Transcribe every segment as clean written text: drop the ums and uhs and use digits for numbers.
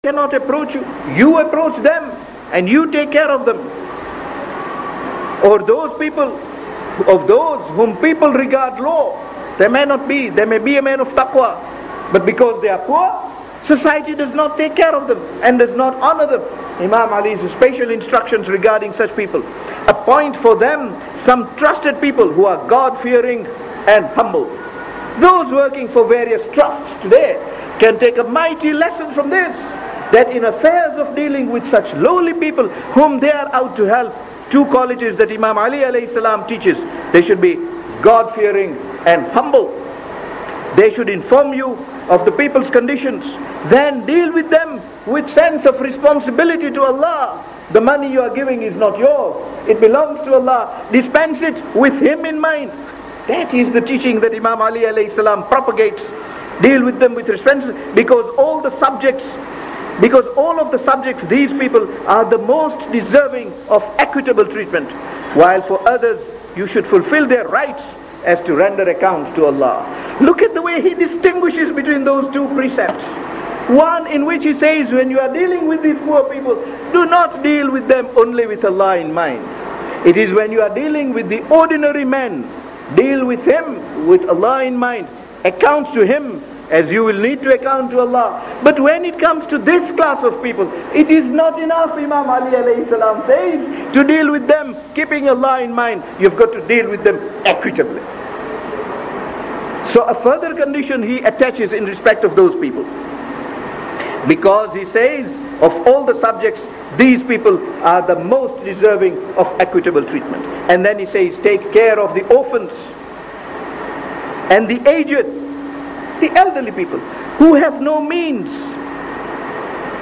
cannot approach you, you approach them and you take care of them. Or those people, of those whom people regard low, they may be a man of taqwa, but because they are poor, society does not take care of them and does not honor them. Imam Ali's special instructions regarding such people: appoint for them some trusted people who are God-fearing and humble. Those working for various trusts today can take a mighty lesson from this, that in affairs of dealing with such lowly people whom they are out to help, two qualities that Imam Ali alayhi salam teaches: they should be God-fearing and humble. They should inform you of the people's conditions, then deal with them with sense of responsibility to Allah. The money you are giving is not yours, it belongs to Allah. Dispense it with Him in mind. That is the teaching that Imam Ali alayhi salam propagates. Deal with them with responsibility, because all of the subjects, these people are the most deserving of equitable treatment, while for others you should fulfill their rights as to render accounts to Allah. Look at the way he distinguishes between those two precepts. One in which he says, when you are dealing with these poor people, do not deal with them only with Allah in mind. It is when you are dealing with the ordinary man, deal with him with Allah in mind, accounts to him as you will need to account to Allah. But when it comes to this class of people, it is not enough, Imam Ali alayhi salam says, to deal with them keeping Allah in mind. You've got to deal with them equitably. So a further condition he attaches in respect of those people, because he says of all the subjects, these people are the most deserving of equitable treatment. And then he says, take care of the orphans and the aged, the elderly people who have no means,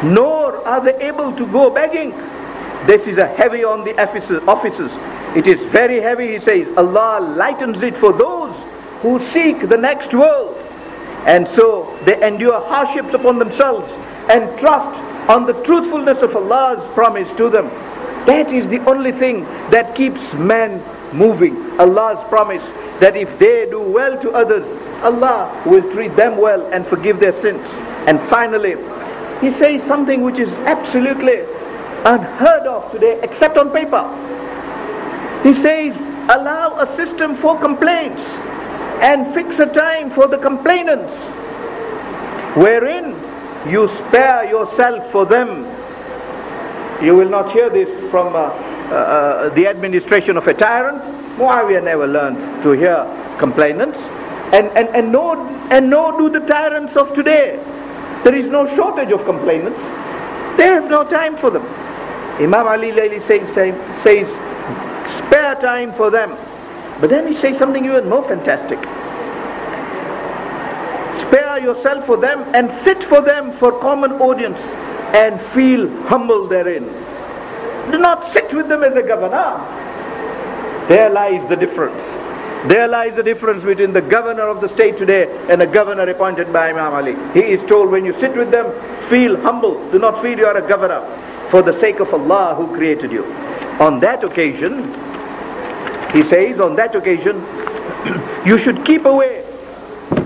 nor are they able to go begging. This is a heavy on the officers. It is very heavy, he says. Allah lightens it for those who seek the next world, and so they endure hardships upon themselves and trust on the truthfulness of Allah's promise to them. That is the only thing that keeps men moving. Allah's promise that if they do well to others, Allah will treat them well and forgive their sins. And finally, he says something which is absolutely unheard of today, except on paper. He says, allow a system for complaints and fix a time for the complainants, wherein you spare yourself for them. You will not hear this from the administration of a tyrant. Muawiyah never learned to hear complainants, and nor do the tyrants of today. There is no shortage of complainants. They have no time for them. Imam Ali says spare time for them. But then he says something even more fantastic: spare yourself for them and sit for them for common audience and feel humble therein. Do not sit with them as a governor. There lies the difference. There lies the difference between the governor of the state today and a governor appointed by Imam Ali. He is told, when you sit with them, feel humble. Do not feel you are a governor, for the sake of Allah who created you. On that occasion, he says, on that occasion, you should keep away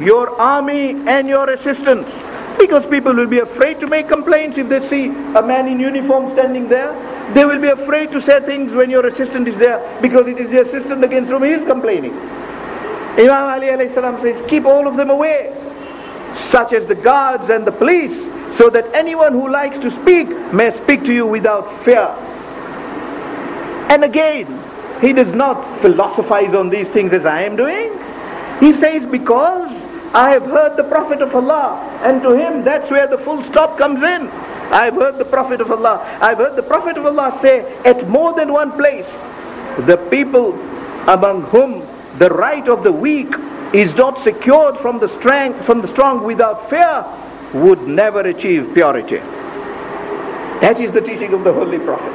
your army and your assistants, because people will be afraid to make complaints if they see a man in uniform standing there. They will be afraid to say things when your assistant is there, because it is the assistant against whom he is complaining. Imam Ali alayhi salam says, keep all of them away, such as the guards and the police, so that anyone who likes to speak may speak to you without fear. And again, he does not philosophize on these things as I am doing. He says, because I have heard the Prophet of Allah, and to him that's where the full stop comes in. I have heard the Prophet of Allah. I have heard the Prophet of Allah say at more than one place, the people among whom the right of the weak is not secured from the strong without fear would never achieve purity. That is the teaching of the Holy Prophet.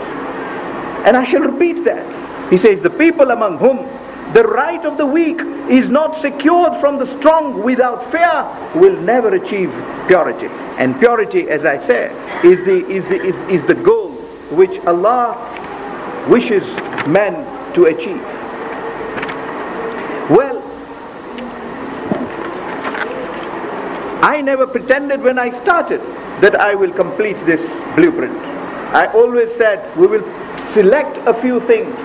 And I shall repeat that. He says, the people among whom the right of the weak is not secured from the strong without fear will never achieve purity. And purity, as I say, is the goal which Allah wishes men to achieve. Well, I never pretended when I started that I will complete this blueprint. I always said we will select a few things.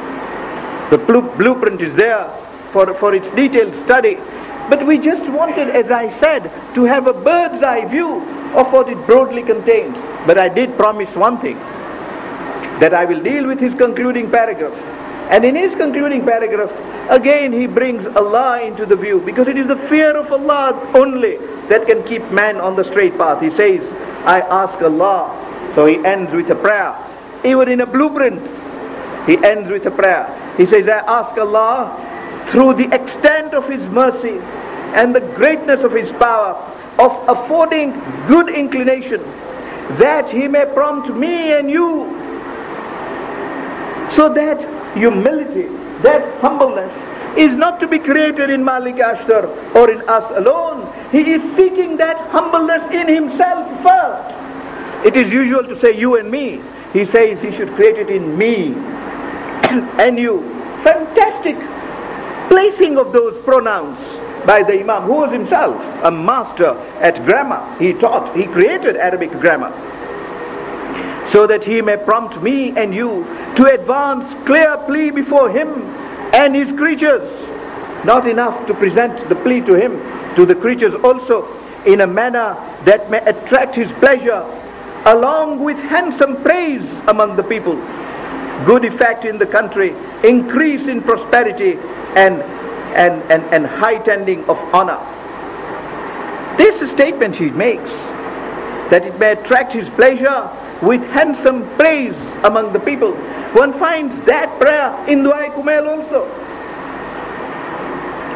The blueprint is there for its detailed study. But we just wanted, as I said, to have a bird's eye view of what it broadly contains. But I did promise one thing, that I will deal with his concluding paragraph. And in his concluding paragraph, again he brings Allah into the view, because it is the fear of Allah only that can keep man on the straight path. He says, I ask Allah. So he ends with a prayer. Even in a blueprint, he ends with a prayer. He says, I ask Allah, through the extent of His mercy and the greatness of His power, of affording good inclination, that He may prompt me and you, so that humility, that humbleness is not to be created in Malik Ashtar or in us alone. He is seeking that humbleness in himself first. It is usual to say you and me. He says he should create it in me and you. Fantastic placing of those pronouns by the Imam, who was himself a master at grammar. He taught, he created Arabic grammar. So that he may prompt me and you to advance clear plea before him and his creatures. Not enough to present the plea to him, to the creatures also, in a manner that may attract his pleasure, along with handsome praise among the people, good effect in the country, increase in prosperity, and heightening of honor. This is a statement he makes, that it may attract his pleasure with handsome praise among the people. One finds that prayer in Dua Kumail also.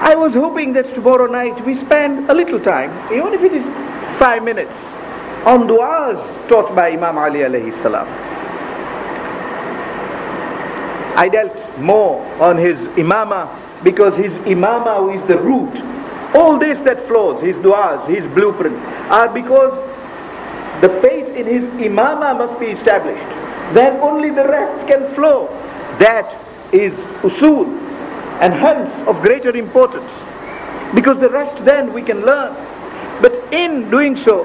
I was hoping that tomorrow night we spend a little time, even if it is 5 minutes, on du'as taught by Imam Ali alayhi salam. I dealt more on his imamah, because his imamah is the root. All this that flows, his du'as, his blueprint, are because the faith in his imamah must be established. Then only the rest can flow. That is usul, and hence of greater importance, because the rest then we can learn. But in doing so,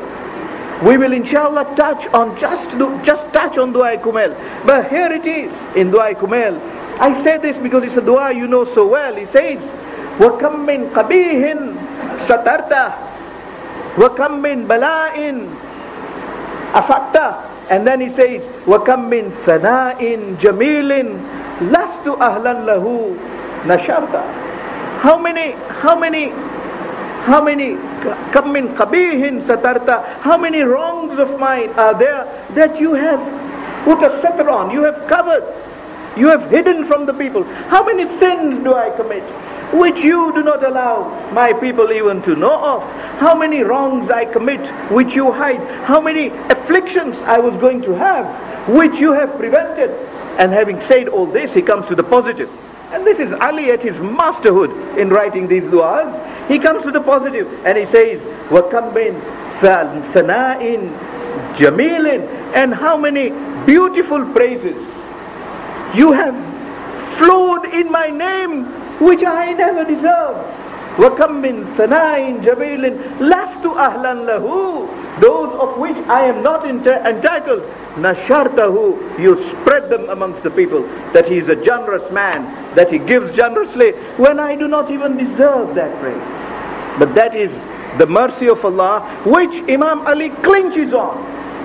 we will inshallah touch on just touch on Dua Kumail. But here it is in Dua Kumail. I say this because it's a dua you know so well. He says, وَكَمْ مِنْ قَبِيهٍ سَتَرْتَهِ وَكَمْ مِنْ بَلَاءٍ أَفَقْتَهِ. And then he says, وَكَمْ مِنْ ثَنَاءٍ جَمِيلٍ لَسْتُ أَهْلًا لَهُ نَشَرْتَهِ. How many كَمْ مِنْ قَبِيهٍ سَتَرْتَهِ. How many wrongs of mine are there that you have put a satar on, you have covered, you have hidden from the people? How many sins do I commit which you do not allow my people even to know of? How many wrongs I commit which you hide? How many afflictions I was going to have which you have prevented? And having said all this, he comes to the positive. And this is Ali at his masterhood in writing these du'as. He comes to the positive and he says, وَكَمْ مِنْ ثَنَاءٍ جَمِيلٍ. And how many beautiful praises you have flowed in my name, which I never deserved. وَكَمْ مِنْ ثَنَاءٍ جَمِيلٍ لَسْتُ أَهْلًا لَهُ. Those of which I am not entitled. نَشَرْتَهُ. You spread them amongst the people, that he is a generous man, that he gives generously when I do not even deserve that praise. But that is the mercy of Allah, which Imam Ali clinches on,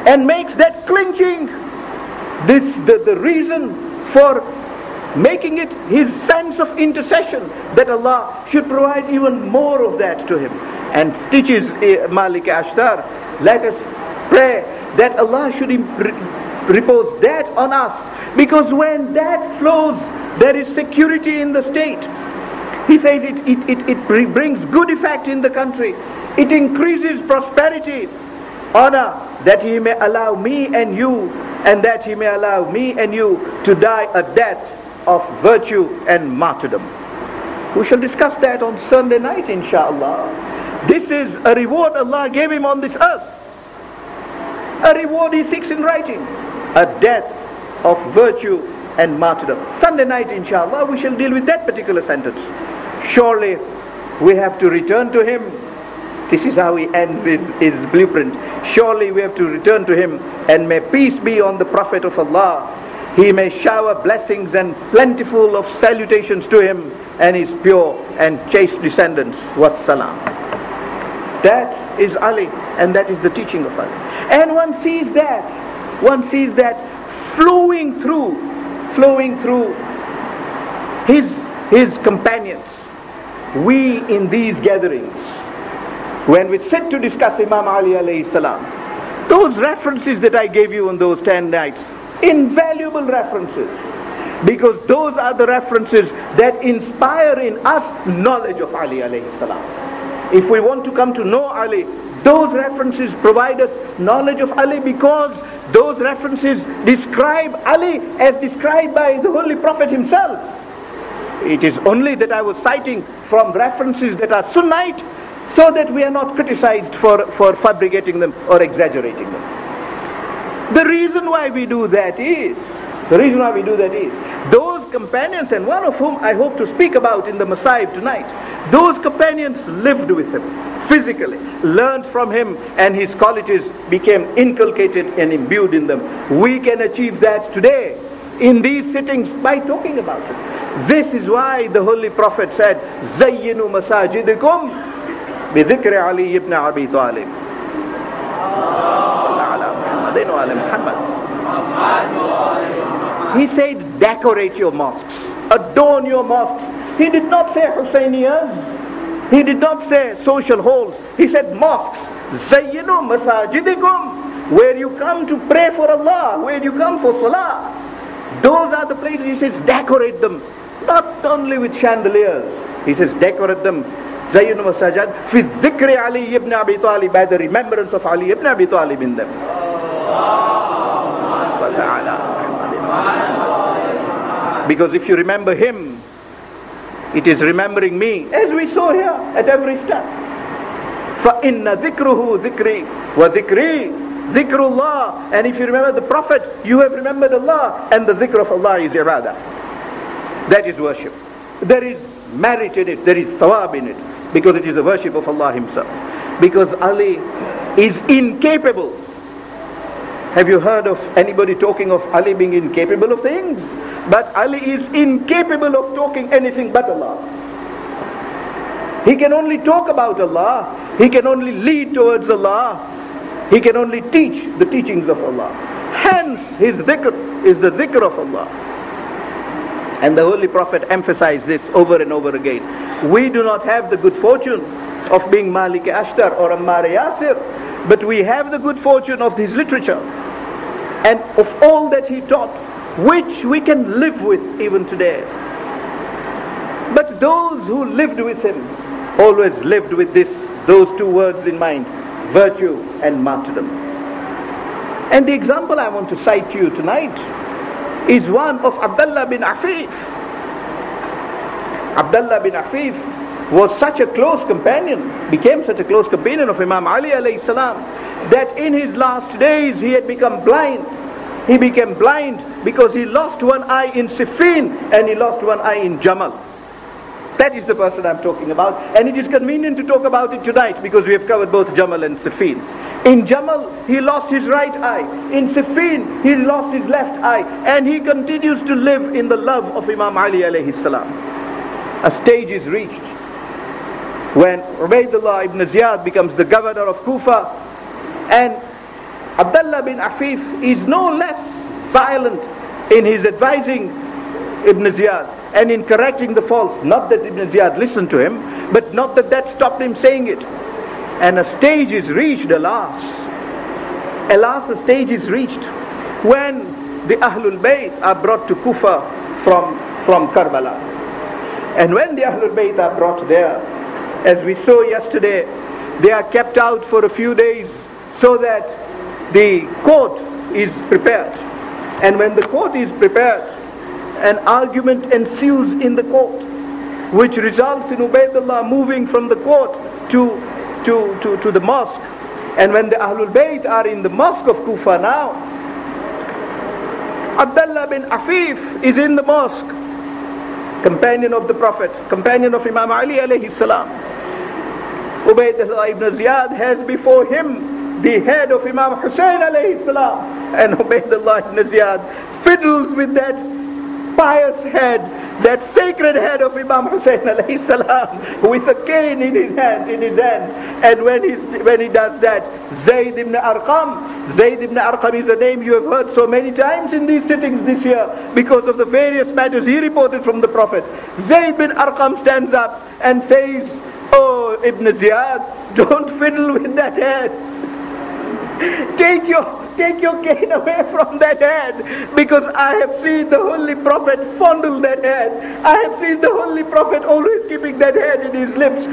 and makes that clinching the reason for making it his sense of intercession, that Allah should provide even more of that to him. And teaches Malik Ashtar, let us pray that Allah should repose that on us, because when that flows, there is security in the state. He says it brings good effect in the country, it increases prosperity, honor, that he may allow me and you, and that he may allow me and you to die a death of virtue and martyrdom. We shall discuss that on Sunday night, inshallah. This is a reward Allah gave him on this earth, a reward he seeks in writing, a death of virtue and martyrdom. Sunday night, inshallah, we shall deal with that particular sentence. Surely we have to return to him This is how he ends his blueprint. Surely we have to return to him, and may peace be on the Prophet of Allah. He may shower blessings and plentiful of salutations to him and his pure and chaste descendants. Wassalam. That is Ali, and that is the teaching of Ali. And one sees that flowing through his companions. We in these gatherings, when we sit to discuss Imam Ali alayhi salam, those references that I gave you on those 10 nights, invaluable references, because those are the references that inspire in us knowledge of Ali alayhi salam. If we want to come to know Ali, those references provide us knowledge of Ali, because those references describe Ali as described by the Holy Prophet himself. It is only that I was citing from references that are Sunnite, so that we are not criticized for fabricating them or exaggerating them. The reason why we do that is, those companions, and one of whom I hope to speak about in the Masa'ib tonight, those companions lived with him physically, learned from him, and his qualities became inculcated and imbued in them. We can achieve that today in these sittings by talking about it. This is why the Holy Prophet said, Zayyinu masajidikum bi dhikri Ali ibn Abi Talib. He said, decorate your mosques, adorn your mosques. He did not say Husayniyas, he did not say social halls, he said mosques. Zayyinu masajidikum, where you come to pray for Allah, where you come for salah. Those are the places, he says, decorate them. Not only with chandeliers, he says, decorate them. Zayyinu masajid fi dhikri Ali ibn Abi Talib, by the remembrance of Ali ibn Abi Talib in them. Because if you remember him, it is remembering me, as we saw here at every step. فَإِنَّ ذِكْرُهُ ذِكْرِي وَذِكْرِي ذِكْرُ اللَّهِ. And if you remember the Prophet, you have remembered Allah, and the dhikr of Allah is ibadah. That is worship. There is merit in it, there is thawab in it, because it is the worship of Allah himself. Because Ali is incapable. Have you heard of anybody talking of Ali being incapable of things? But Ali is incapable of talking anything but Allah. He can only talk about Allah, he can only lead towards Allah, he can only teach the teachings of Allah. Hence his dhikr is the dhikr of Allah. And the Holy Prophet emphasized this over and over again. We do not have the good fortune of being Malik Ashtar or Ammar Yasir, but we have the good fortune of his literature and of all that he taught, which we can live with even today. But those who lived with him always lived with those two words in mind: virtue and martyrdom. And the example I want to cite to you tonight is one of Abdullah bin Afif. Abdullah bin Afif was such a close companion, became such a close companion of Imam Ali alayhi salam, that in his last days he had become blind. He became blind because he lost one eye in Siffin and he lost one eye in Jamal. That is the person I'm talking about, and it is convenient to talk about it tonight because we have covered both Jamal and Siffin. In Jamal, he lost his right eye. In Siffin, he lost his left eye. And he continues to live in the love of Imam Ali alayhi salam. A stage is reached when Ubaydullah ibn Ziyad becomes the governor of Kufa, and Abdullah bin Afif is no less violent in his advising Ibn Ziyad and in correcting the faults. Not that Ibn Ziyad listened to him, but not that stopped him saying it. And a stage is reached, alas, a stage is reached when the Ahlul Bayt are brought to Kufa from Karbala. And when the Ahlul Bayt are brought there, as we saw yesterday, they are kept out for a few days so that the court is prepared. And when the court is prepared, an argument ensues in the court, which results in Ubaydullah moving from the court to the mosque. And when the Ahlul Bayt are in the mosque of Kufa now, Abdullah bin Afif is in the mosque, companion of the Prophet, companion of Imam Ali alayhi salam. Ubaydullah ibn Ziyad has before him the head of Imam Hussein alayhi salam, and Ubaydullah ibn Ziyad fiddles with that pious head, that sacred head of Imam Hussein alayhi salam, with a cane in his hand, and when he does that, Zayd ibn Arqam is a name you have heard so many times in these sittings this year because of the various matters he reported from the Prophet. Zayd ibn Arqam stands up and says, "Oh Ibn Ziyad, don't fiddle with that head. Take your cane away from that head, because I have seen the Holy Prophet fondle that head. I have seen the Holy Prophet always keeping that head in his lips,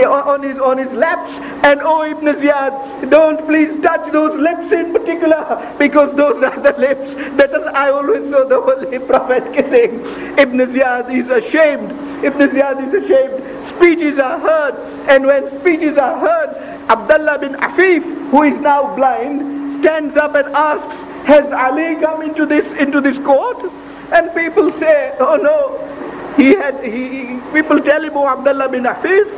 on his laps. And oh Ibn Ziyad, don't please touch those lips in particular, because those are the lips that I always saw the Holy Prophet kissing." Ibn Ziyad is ashamed. Speeches are heard, and when speeches are heard, Abdullah bin Afif, who is now blind, stands up and asks, "Has Ali come into this court?" And people say, "Oh no, people tell him, "Oh Abdullah bin Afif,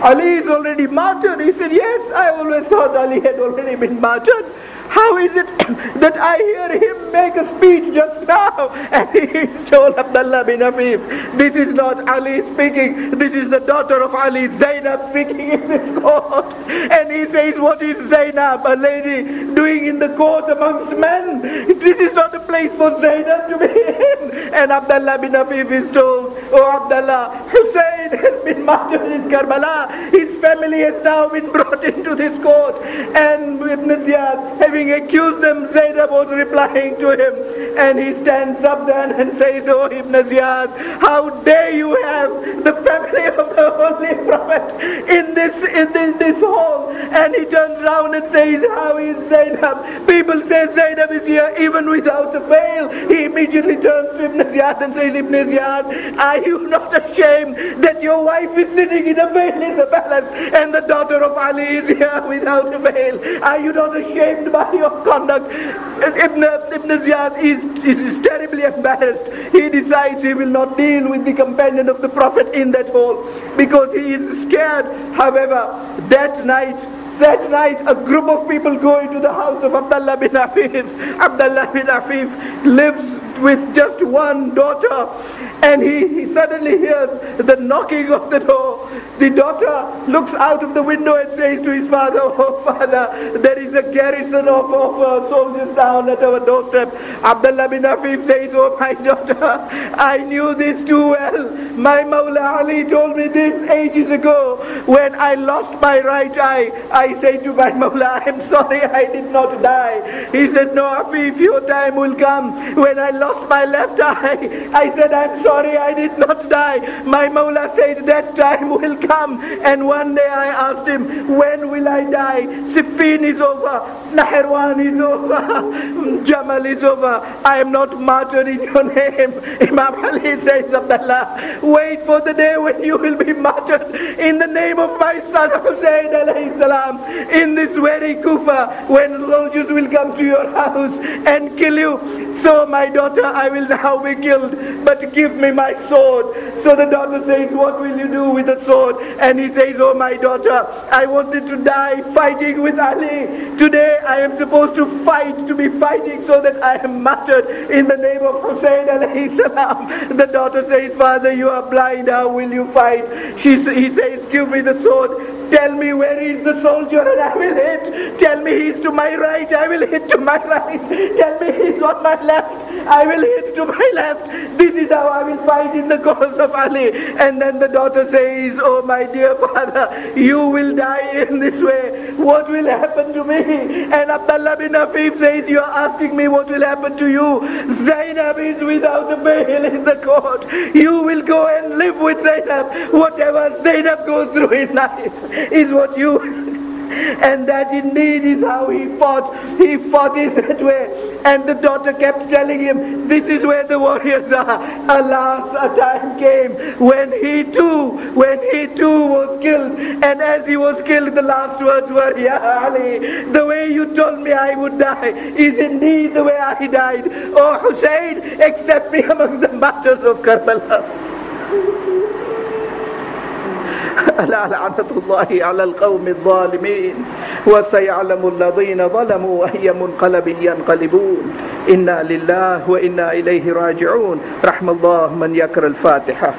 Ali is already martyred." He said, "Yes, I always thought Ali had already been martyred. How is it that I hear him make a speech just now?" And he told Abdullah bin Afif, "This is not Ali speaking, this is the daughter of Ali, Zainab, speaking in this court." And he says, "What is Zainab, a lady, doing in the court amongst men? This is not a place for Zainab to be in." And Abdullah bin Afif is told, "Oh Abdullah, Hussein has been martyred in Karbala. His family has now been brought into this court." And Ibn Ziyad, having accused them, Zainab was replying to him, and he stands up then and says, "Oh Ibn Ziyad, how dare you have the family of the Holy Prophet in this hall?" And he turns round and says, "How is Zainab? People say Zainab is here even without a veil." He immediately turns to Ibn Ziyad and says, "Ibn Ziyad, are you not ashamed that your wife is sitting in a veil in the palace, and the daughter of Ali is here without a veil? Are you not ashamed by your conduct?" Ibn Ziyad is terribly embarrassed. He decides he will not deal with the companion of the Prophet in that hall because he is scared. However, that night a group of people go into the house of Abdullah bin Afif. Abdullah bin Afif lives with just one daughter, and he suddenly hears the knocking of the door. The daughter looks out of the window and says to his father, "Oh father, there is a garrison of soldiers down at our doorstep." Abdullah bin Afif says, "Oh my daughter, I knew this too well. My Mawla Ali told me this ages ago. When I lost my right eye, I say to my Mawla, I am sorry I did not die." He said, "No Afif, your time will come. When I lost my left eye, I said, I'm sorry I did not die. My Mawla said that time will come." And one day I asked him, "When will I die? Siffin is over, Nahirwan is over, Jamal is over. I am not martyred in your name." Imam Ali says, "Abdullah, wait for the day when you will be martyred in the name of my son Hussein alayhi salam, in this very Kufa, when soldiers will come to your house and kill you. So my daughter, I will now be killed, but give me my sword." So the daughter says, "What will you do with the sword?" And he says, "Oh my daughter, I wanted to die fighting with Ali. Today I am supposed to be fighting so that I am martyred in the name of Hussein alayhi salam." The daughter says, "Father, you are blind, how will you fight?" He says, "Give me the sword. Tell me where is the soldier and I will hit. Tell me he's to my right, I will hit to my right. Tell me he's on my left, I will hit to my left. This is how I will fight in the cause of Ali." And then the daughter says, "Oh my dear father, you will die in this way. What will happen to me?" And Abdullah bin Afif says, "You are asking me what will happen to you. Zainab is without a veil in the court. You will go and live with Zainab. Whatever Zainab goes through in life is what you..." And that indeed is how he fought. He fought in that way. And the daughter kept telling him, "This is where the warriors are." Alas, a time came when he too was killed. And as he was killed, the last words were, "Ya Ali, the way you told me I would die is indeed the way I died. Oh Hussein, accept me among the martyrs of Karbala." ألا لعنة الله على القوم الظالمين وسيعلم الذين ظلموا أي منقلب ينقلبون إنا لله وإنا إليه راجعون. رحم الله من يقرأ الفاتحة.